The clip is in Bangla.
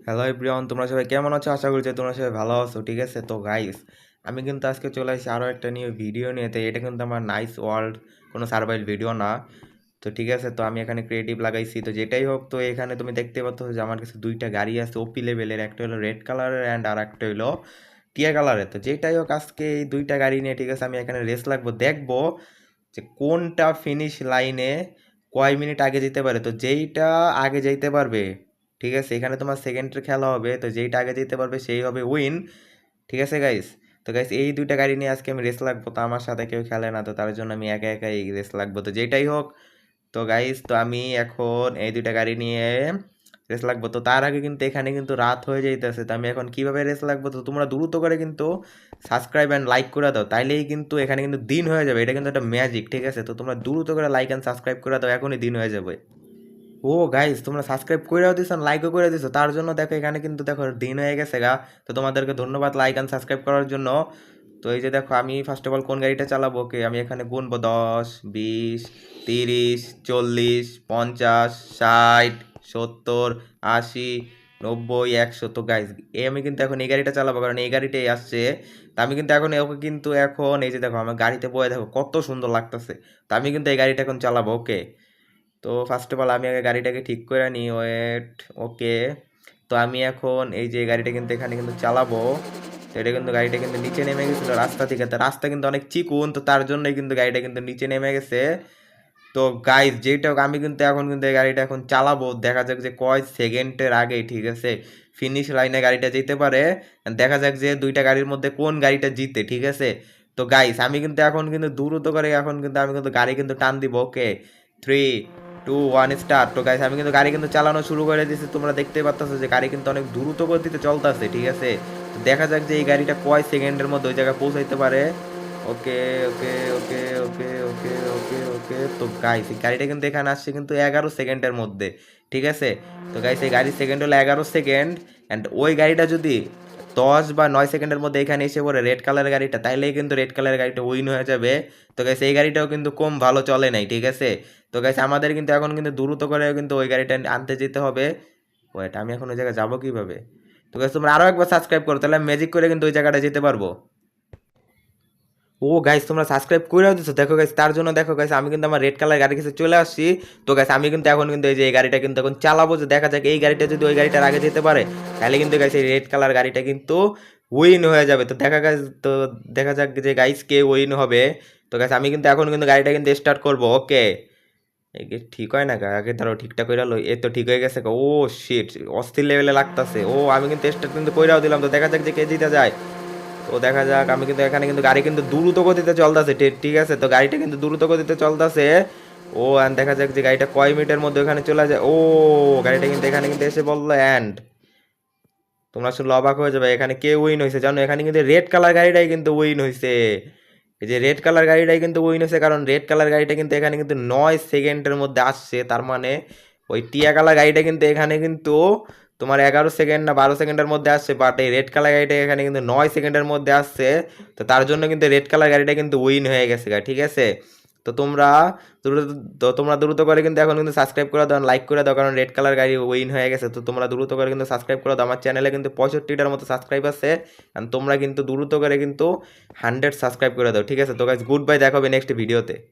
হ্যালো এভরিওয়ান, তোমরা সবাই কেমন আছো? আশা করি যে তোমরা সবাই ভালো আছো। ঠিক আছে, তো গাইস আমি কিন্তু আজকে চলে আসছি আরও একটা নিউ ভিডিও নিয়ে। তো এটা কিন্তু আমার নাইস ওয়ার্ল্ড কোনো সার্ভাইভ ভিডিও না। তো ঠিক আছে, তো আমি এখানে ক্রিয়েটিভ লাগাইছি। তো যেটাই হোক, তো এখানে তুমি দেখতে পাচ্ছ যে আমার কাছে দুইটা গাড়ি আছে ওপি লেভেলের, একটা হলো রেড কালারের অ্যান্ড আর একটা হলো টিয়া কালারের। তো যেটাই হোক, আজকে এই দুইটা গাড়ি নিয়ে ঠিক আছে আমি এখানে রেস লাগবো, দেখবো যে কোনটা ফিনিশ লাইনে কয় মিনিট আগে যেতে পারে। তো যেইটা আগে যেতে পারবে, ঠিক আছে, এখানে তোমার সেকেন্ডের খেলা হবে, তো যেইটা আগে যেতে পারবে সেই হবে উইন। ঠিক আছে গাইস, তো গাইস এই দুইটা গাড়ি নিয়ে আজকে আমি রেস লাগবো। তো আমার সাথে কেউ খেলে না, তো তার জন্য আমি একা একাই রেস লাগবো। তো যেটাই হোক, তো গাইস তো আমি এখন এই দুইটা গাড়ি নিয়ে রেস লাগবো। তো তার আগে কিন্তু এখানে কিন্তু রাত হয়ে যাইতেছে। তো আমি এখন কিভাবে রেস লাগবো, তো তোমরা দ্রুত করে কিন্তু সাবস্ক্রাইব অ্যান্ড লাইক করে দাও, তাইলেই কিন্তু এখানে কিন্তু দিন হয়ে যাবে। এটা কিন্তু একটা ম্যাজিক। ঠিক আছে, তো তোমরা দ্রুত করে লাইক অ্যান্ড সাবস্ক্রাইব করে দাও, এখনই দিন হয়ে যাবে। ও গাইস, তোমরা সাবস্ক্রাইব করেও দিছো, লাইকও করে দিছো, তার জন্য দেখো এখানে কিন্তু দেখো দিন হয়ে গেছে গা। তো তোমাদেরকে ধন্যবাদ লাইক অ্যান্ড সাবস্ক্রাইব করার জন্য। তো এই যে দেখো, আমি ফার্স্ট অফ অল কোন গাড়িটা চালাবো, ওকে আমি এখানে গুনবো 10, 20, 30, 40, 50, 60, 80, 90, 100। তো গাইস আমি কিন্তু এখন এই গাড়িটা চালাবো, কারণ এই গাড়িটাই আসছে। তো আমি কিন্তু এখন ওকে কিন্তু এখন এই যে দেখো আমার গাড়িতে বয়ে দেখো কত সুন্দর লাগতেছে। তো আমি কিন্তু এই গাড়িটা এখন চালাবো, ওকে। তো ফার্স্ট অফ অল আমি আগে গাড়িটাকে ঠিক করে নিই, ওয়েট, ওকে। তো আমি এখন এই যে গাড়িটা কিন্তু এখানে কিন্তু চালাবো। তো এটা কিন্তু গাড়িটা কিন্তু নিচে নেমে গেছিলো রাস্তা থেকে। তো রাস্তা কিন্তু অনেক চিকুন, তো তার জন্যই কিন্তু গাড়িটা কিন্তু নিচে নেমে গেছে। তো গাইজ যেটা হোক, আমি কিন্তু এখন কিন্তু এই গাড়িটা এখন চালাবো, দেখা যাক যে কয় সেকেন্ডের আগে ঠিক আছে ফিনিশ লাইনে গাড়িটা যেতে পারে। দেখা যাক যে দুইটা গাড়ির মধ্যে কোন গাড়িটা জিতে। ঠিক আছে, তো গাইস আমি কিন্তু এখন কিন্তু দ্রুত করে এখন কিন্তু আমি কিন্তু গাড়ি কিন্তু টান দিব, ওকে। 3, 2, 1 স্টার্ট। তো গাইস আমি কিন্তু গাড়ি কিন্তু চালানো শুরু করে দিয়েছি, তোমরা দেখতে পাচ্ছ যে গাড়ি কিন্তু অনেক দ্রুত গতিতে চলতেছে। ঠিক আছে, তো দেখা যাক যে এই গাড়িটা কয় সেকেন্ডের মধ্যে ওই জায়গায় পৌঁছাইতে পারে। ওকে, ওকে, ওকে, ওকে, ওকে, ওকে, ওকে। তো গাইস এই গাড়িটা কিন্তু এখানে আসছে কিন্তু 11 সেকেন্ডের মধ্যে। ঠিক আছে, তো গাইস এই গাড়ির সেকেন্ড হলো 11 সেকেন্ড। অ্যান্ড ওই গাড়িটা যদি 10 বা 9 সেকেন্ডের মধ্যে এখানে এসে পড়ে রেড কালারের গাড়িটা, তাইলেই কিন্তু রেড কালারের গাড়িটা উইন হয়ে যাবে। তো গাইস এই গাড়িটাও কিন্তু কম ভালো চলে নাই। ঠিক আছে, তো গাইস আমাদের কিন্তু এখন কিন্তু দ্রুত করে কিন্তু ওই গাড়িটা আনতে যেতে হবে। ওয়েট, আমি এখন ওই জায়গায় যাবো কিভাবে? তো গাইস তোমরা আরও একবার সাবস্ক্রাইব করো, তাহলে ম্যাজিক করে কিন্তু ওই জায়গাটা যেতে পারবো। ও গাইস তোমরা সাবস্ক্রাইব করেও দিছো, দেখো গাইস, তার জন্য দেখো গাইস আমি কিন্তু আমার রেড কালার গাড়ির কাছে চলে আসছি। তো গাইস আমি কিন্তু এখন কিন্তু এই যে এই গাড়িটা কিন্তু এখন চালাবো, যে দেখা যাক এই গাড়িটা যদি ওই গাড়িটার আগে যেতে পারে, তাহলে কিন্তু গাইস এই রেড কালার গাড়িটা কিন্তু উইন হয়ে যাবে। তো দেখা গাইস, তো দেখা যাক যে গাইস কে উইন হবে। তো গাইস আমি কিন্তু এখন কিন্তু গাড়িটা কিন্তু স্টার্ট করবো, ওকে। এই কি ঠিক হয় না আগে ধরো ঠিকঠাক কইরা লই, এই তো ঠিক হয়ে গেছে। ও শিট, অস্থির লেভেলে লাগতাছে। ও আমি কিন্তু স্টার্ট কিন্তু কইরাও দিলাম, তো দেখা যাক যে কে জিতে যায়। তো দেখা যাক, আমি কিন্তু এখানে কিন্তু গাড়ি কিন্তু দ্রুত গতিতে চলতেছে। ঠিক আছে, তো গাড়িটা কিন্তু দ্রুত গতিতে চলতেছে। ও অ্যান্ড দেখা যাক যে গাড়িটা কয় মিনিটের মধ্যে ওখানে চলে যায়। ও গাড়িটা কিন্তু এখানে কিন্তু এসে বললো অ্যান্ড তোমরা শুনলে অবাক হয়ে যাবে, এখানে কে উইন হয়েছে জানো? এখানে কিন্তু রেড কালার গাড়িটাই কিন্তু উইন হয়েছে। এই যে রেড কালার গাড়িটাই কিন্তু উইন হয়েছে, কারণ রেড কালার গাড়িটা কিন্তু এখানে কিন্তু 9 সেকেন্ডের মধ্যে আসছে। তার মানে ওই টিয়া কালার গাড়িটা কিন্তু এখানে কিন্তু তোমার 11 সেকেন্ড না 12 সেকেন্ডের মধ্যে আসছে, বাট এই রেড কালার গাড়িটা এখানে কিন্তু 9 সেকেন্ডের মধ্যে আসছে। তো তার জন্য কিন্তু রেড কালার গাড়িটা কিন্তু উইন হয়ে গেছে। ঠিক আছে, তো তোমরা দ্রুত, তো তোমরা দ্রুত করে কিন্তু এখন কিন্তু সাবস্ক্রাইব করে দাও, লাইক করে দাও, কারণ রেড কালার গাড়ি উইন হয়ে গেছে। তো তোমরা দ্রুত করে কিন্তু সাবস্ক্রাইব করে দাও। আমার চ্যানেলে কিন্তু 65টার মতো সাবস্ক্রাইব আছে, আর তোমরা কিন্তু দ্রুত করে কিন্তু 100 সাবস্ক্রাইব করে দাও। ঠিক আছে, তো গাইস গুড বাই, দেখা হবে নেক্সট ভিডিওতে।